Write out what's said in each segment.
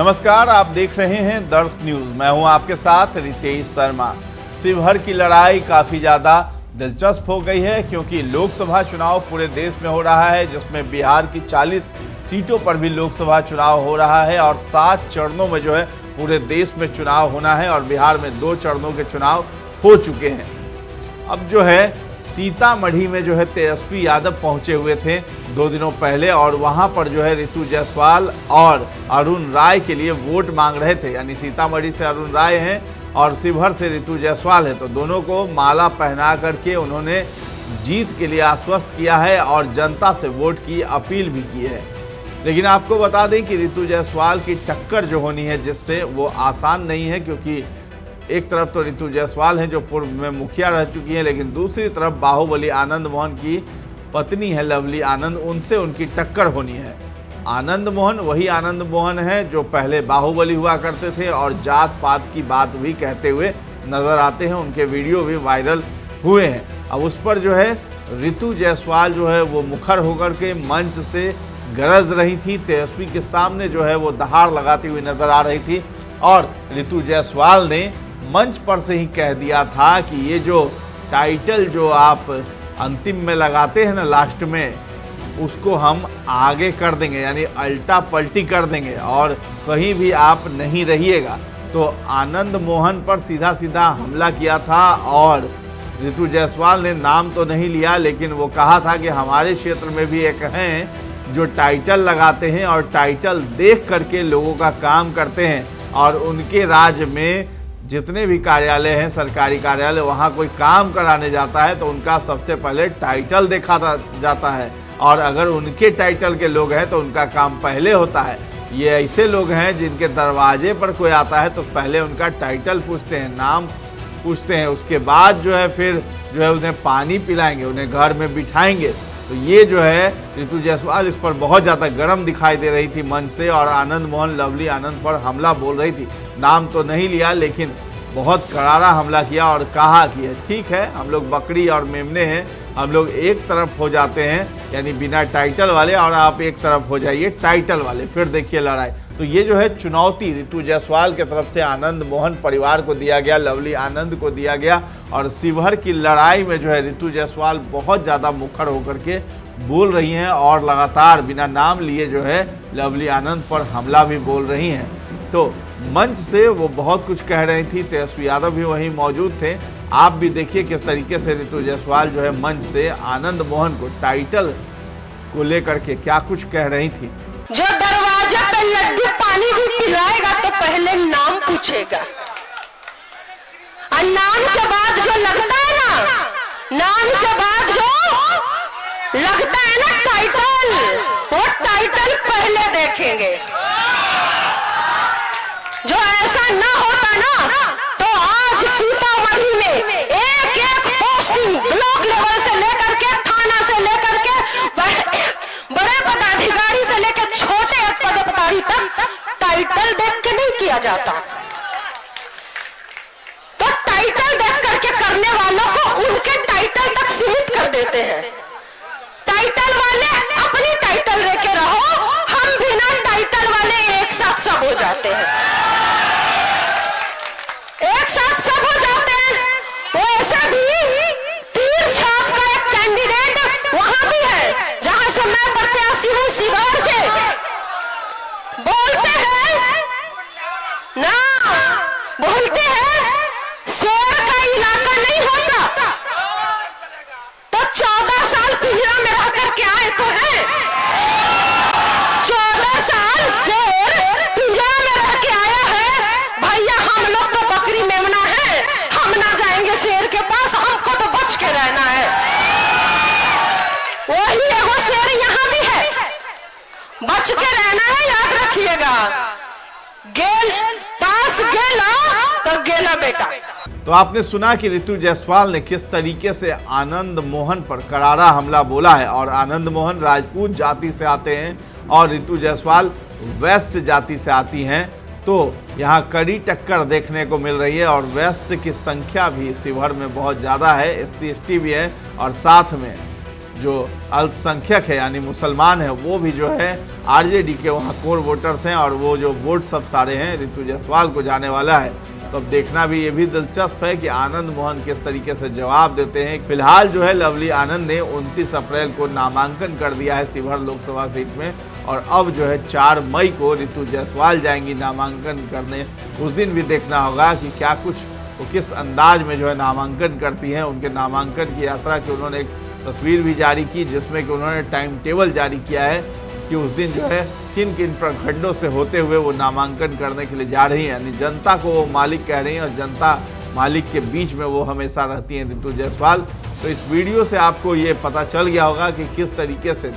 नमस्कार, आप देख रहे हैं दर्श न्यूज। मैं हूं आपके साथ रितेश शर्मा। शिवहर की लड़ाई काफी ज्यादा दिलचस्प हो गई है क्योंकि लोकसभा चुनाव पूरे देश में हो रहा है, जिसमें बिहार की 40 सीटों पर भी लोकसभा चुनाव हो रहा है और 7 चरणों में जो है पूरे देश में चुनाव होना है और बिहार में 2 चरणों के चुनाव हो चुके हैं। अब जो है सीतामढ़ी में जो है तेजस्वी यादव पहुंचे हुए थे 2 दिनों पहले और वहां पर जो है रितु जायसवाल और अरुण राय के लिए वोट मांग रहे थे। यानी सीतामढ़ी से अरुण राय हैं और शिवहर से रितु जायसवाल है, तो दोनों को माला पहना करके उन्होंने जीत के लिए आश्वस्त किया है और जनता से वोट की अपील भी की है। लेकिन आपको बता दें कि रितु जायसवाल की टक्कर जो होनी है जिससे वो आसान नहीं है, क्योंकि एक तरफ तो रितु जायसवाल हैं जो पूर्व में मुखिया रह चुकी हैं, लेकिन दूसरी तरफ बाहुबली आनंद मोहन की पत्नी है लवली आनंद, उनसे उनकी टक्कर होनी है। आनंद मोहन वही आनंद मोहन है जो पहले बाहुबली हुआ करते थे और जात पात की बात भी कहते हुए नजर आते हैं, उनके वीडियो भी वायरल हुए हैं। अब उस पर जो है रितु जायसवाल जो है वो मुखर होकर के मंच से गरज रही थी, तेजस्वी के सामने जो है वो दहाड़ लगाती हुई नजर आ रही थी और रितु जायसवाल ने मंच पर से ही कह दिया था कि ये जो टाइटल जो आप अंतिम में लगाते हैं ना लास्ट में, उसको हम आगे कर देंगे, यानी अल्टा पल्टी कर देंगे और कहीं भी आप नहीं रहिएगा। तो आनंद मोहन पर सीधा सीधा हमला किया था और रितु जायसवाल ने नाम तो नहीं लिया, लेकिन वो कहा था कि हमारे क्षेत्र में भी एक हैं जो टाइटल लगाते हैं और टाइटल देख करके लोगों का काम करते हैं और उनके राज्य में जितने भी कार्यालय हैं, सरकारी कार्यालय, वहाँ कोई काम कराने जाता है तो उनका सबसे पहले टाइटल देखा जाता है और अगर उनके टाइटल के लोग हैं तो उनका काम पहले होता है। ये ऐसे लोग हैं जिनके दरवाजे पर कोई आता है तो पहले उनका टाइटल पूछते हैं, नाम पूछते हैं, उसके बाद जो है फिर जो है उन्हें पानी पिलाएंगे, उन्हें घर में बिठाएंगे। तो ये जो है रितु जायसवाल इस पर बहुत ज़्यादा गर्म दिखाई दे रही थी मंच से और आनंद मोहन लवली आनंद पर हमला बोल रही थी। नाम तो नहीं लिया लेकिन बहुत करारा हमला किया और कहा कि ठीक है, हम लोग बकरी और मेमने हैं, हम लोग एक तरफ हो जाते हैं, यानी बिना टाइटल वाले, और आप एक तरफ हो जाइए टाइटल वाले, फिर देखिए लड़ाई। तो ये जो है चुनौती रितु जायसवाल की तरफ से आनंद मोहन परिवार को दिया गया, लवली आनंद को दिया गया और शिवहर की लड़ाई में जो है रितु जायसवाल बहुत ज़्यादा मुखर होकर के बोल रही हैं और लगातार बिना नाम लिए जो है लवली आनंद पर हमला भी बोल रही हैं। तो मंच से वो बहुत कुछ कह रही थी, तेजस्वी यादव भी वहीं मौजूद थे। आप भी देखिए किस तरीके से रितु जायसवाल जो है मंच से आनंद मोहन को टाइटल को लेकर के क्या कुछ कह रही थी। जो दरवाजे पे लड्डू पानी भी पिलाएगा तो पहले नाम पूछेगा और नाम के बाद जो लगता है ना, नाम के बाद जो लगता है ना टाइटल, वो टाइटल पहले देखेंगे। जो ऐसा ना होता ना तो आज सीतामढ़ी में एक एक पोस्टिंग ब्लॉक लेवल से लेकर के थाना से लेकर के बड़े पदाधिकारी से लेकर छोटे पदाधिकारी तक टाइटल देख के नहीं किया जाता। तो टाइटल देख करके करने वालों को उनके टाइटल तक सीमित कर देते हैं। टाइटल वाले अपनी टाइटल लेके रहो, हम बिना टाइटल वाले एक साथ सब हो जाते हैं, एक साथ सब हो जाते हैं। वैसे भी तीर छाप का एक कैंडिडेट वहां भी है जहां से मैं प्रत्याशी हूं, शिवहर से। बोलते हैं ना, बोलते हैं शेर का इलाका नहीं होता, तो 14 साल पिंजरा में रह करके आए तो है, 14 साल शेर पिंजरा में रह के आया है। भैया हम लोग तो बकरी मेमना है, हम ना जाएंगे शेर के पास, हमको तो बच के रहना है। वही है वो शेर यहाँ भी है, बच के रहना है, याद रखिएगा। गेल पास गेला तो गेला बेटा। तो आपने सुना कि रितु जायसवाल ने किस तरीके से आनंद मोहन पर करारा हमला बोला है और आनंद मोहन राजपूत जाति से आते हैं और रितु जायसवाल वैश्य जाति से आती हैं। तो यहाँ कड़ी टक्कर देखने को मिल रही है और वैश्य की संख्या भी शिवहर में बहुत ज़्यादा है, SC ST भी है और साथ में जो अल्पसंख्यक है यानी मुसलमान है वो भी जो है आरजेडी के वहाँ कोर वोटर्स हैं और वो जो वोट सब सारे हैं ऋतु जायसवाल को जाने वाला है। तो अब देखना भी ये भी दिलचस्प है कि आनंद मोहन किस तरीके से जवाब देते हैं। फिलहाल जो है लवली आनंद ने 29 अप्रैल को नामांकन कर दिया है शिवहर लोकसभा सीट में और अब जो है 4 मई को ऋतु जायसवाल जाएंगी नामांकन करने। उस दिन भी देखना होगा कि क्या कुछ वो किस अंदाज में जो है नामांकन करती हैं। उनके नामांकन की यात्रा की उन्होंने एक तस्वीर भी जारी की जिसमें कि उन्होंने टाइम टेबल जारी किया है कि उस दिन जो है किन किन प्रखंडों से होते हुए वो नामांकन करने के लिए जा रही हैं। यानी जनता को वो मालिक कह रही हैं और जनता मालिक के बीच में वो हमेशा रहती हैं ऋतु जायसवाल। तो इस वीडियो से आपको ये पता चल गया होगा कि किस तरीके से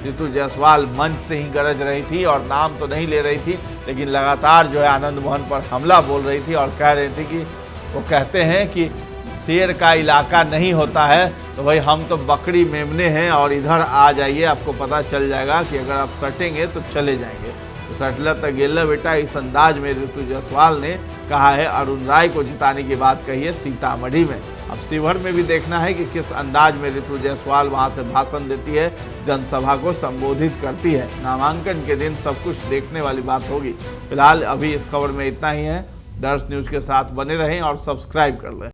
ऋतु जायसवाल मंच से ही गरज रही थी और नाम तो नहीं ले रही थी लेकिन लगातार जो है आनंद मोहन पर हमला बोल रही थी और कह रही थी कि वो कहते हैं कि शेर का इलाका नहीं होता है तो भाई हम तो बकरी मेमने हैं और इधर आ जाइए, आपको पता चल जाएगा कि अगर आप सटेंगे तो चले जाएंगे। तो सटला तक गेला बेटा, इस अंदाज में ऋतु जायसवाल ने कहा है। अरुण राय को जिताने की बात कही है सीतामढ़ी में। अब शिवहर में भी देखना है कि किस अंदाज में ऋतु जायसवाल वहां से भाषण देती है, जनसभा को संबोधित करती है। नामांकन के दिन सब कुछ देखने वाली बात होगी। फिलहाल अभी इस खबर में इतना ही है। दर्श न्यूज के साथ बने रहें और सब्सक्राइब कर लें।